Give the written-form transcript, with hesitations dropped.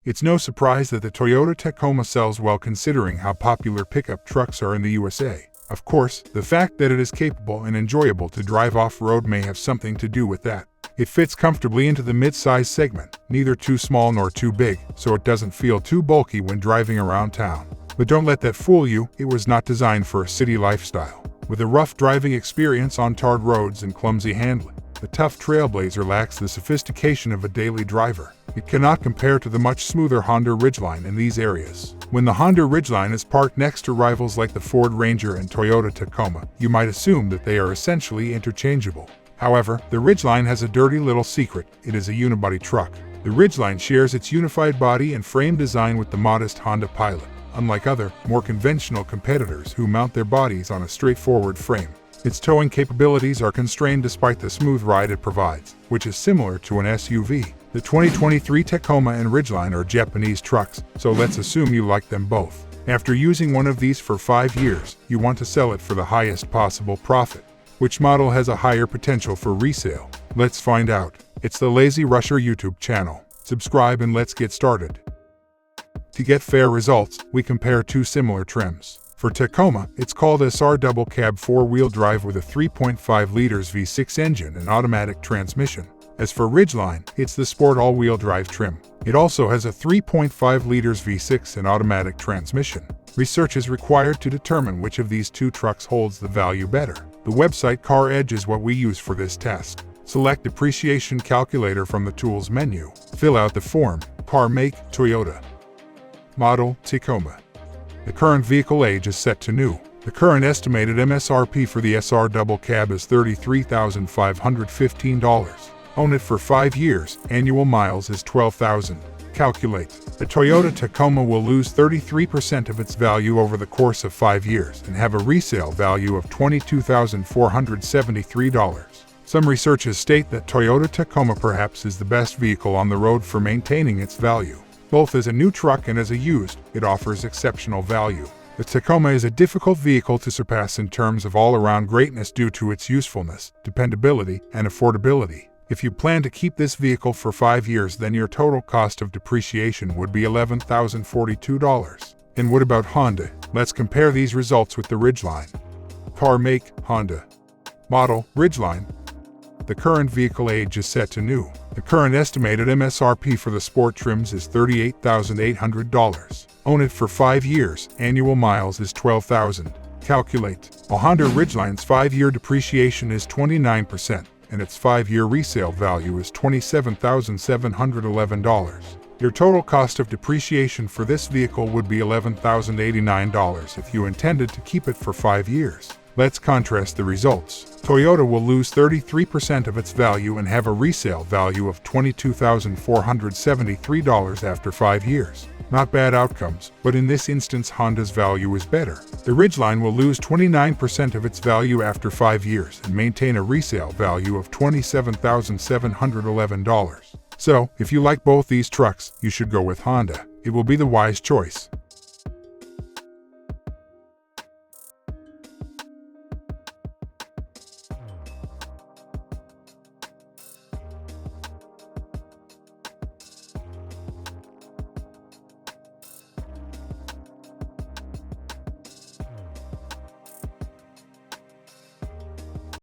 It's no surprise that the Toyota Tacoma sells well considering how popular pickup trucks are in the USA. Of course, the fact that it is capable and enjoyable to drive off-road may have something to do with that. It fits comfortably into the mid-size segment, neither too small nor too big, so it doesn't feel too bulky when driving around town. But don't let that fool you, it was not designed for a city lifestyle. With a rough driving experience on tarred roads and clumsy handling, the tough Trailblazer lacks the sophistication of a daily driver. It cannot compare to the much smoother Honda Ridgeline in these areas. When the Honda Ridgeline is parked next to rivals like the Ford Ranger and Toyota Tacoma, you might assume that they are essentially interchangeable. However, the Ridgeline has a dirty little secret. It is a unibody truck. The Ridgeline shares its unified body and frame design with the modest Honda Pilot, unlike other, more conventional competitors who mount their bodies on a straightforward frame. Its towing capabilities are constrained despite the smooth ride it provides, which is similar to an SUV. The 2023 Tacoma and Ridgeline are Japanese trucks, so let's assume you like them both. After using one of these for 5 years, you want to sell it for the highest possible profit. Which model has a higher potential for resale? Let's find out. It's the Lazy Rusher YouTube channel. Subscribe and let's get started. To get fair results, we compare two similar trims. For Tacoma, it's called SR Double Cab 4-wheel drive with a 3.5 liters V6 engine and automatic transmission. As for Ridgeline, it's the Sport all-wheel drive trim. It also has a 3.5 liters V6 and automatic transmission. Research is required to determine which of these two trucks holds the value better. The website Car Edge is what we use for this test. Select Depreciation Calculator from the Tools menu. Fill out the form. Car Make, Toyota. Model, Tacoma. The current vehicle age is set to new. The current estimated MSRP for the SR Double Cab is $33,515. Own it for 5 years. Annual miles is 12,000. Calculate. The Toyota Tacoma will lose 33% of its value over the course of 5 years and have a resale value of $22,473. Some researchers state that Toyota Tacoma perhaps is the best vehicle on the road for maintaining its value. Both as a new truck and as a used, it offers exceptional value. The Tacoma is a difficult vehicle to surpass in terms of all-around greatness due to its usefulness, dependability, and affordability. If you plan to keep this vehicle for 5 years, then your total cost of depreciation would be $11,042. And what about Honda? Let's compare these results with the Ridgeline. Car Make, Honda. Model, Ridgeline. The current vehicle age is set to new. The current estimated MSRP for the sport trims is $38,800. Own it for 5 years. Annual miles is 12,000. Calculate. A Honda Ridgeline's 5-year depreciation is 29%, and its 5-year resale value is $27,711. Your total cost of depreciation for this vehicle would be $11,089 if you intended to keep it for 5 years. Let's contrast the results. Toyota will lose 33% of its value and have a resale value of $22,473 after 5 years. Not bad outcomes, but in this instance Honda's value is better. The Ridgeline will lose 29% of its value after 5 years and maintain a resale value of $27,711. So, if you like both these trucks, you should go with Honda. It will be the wise choice.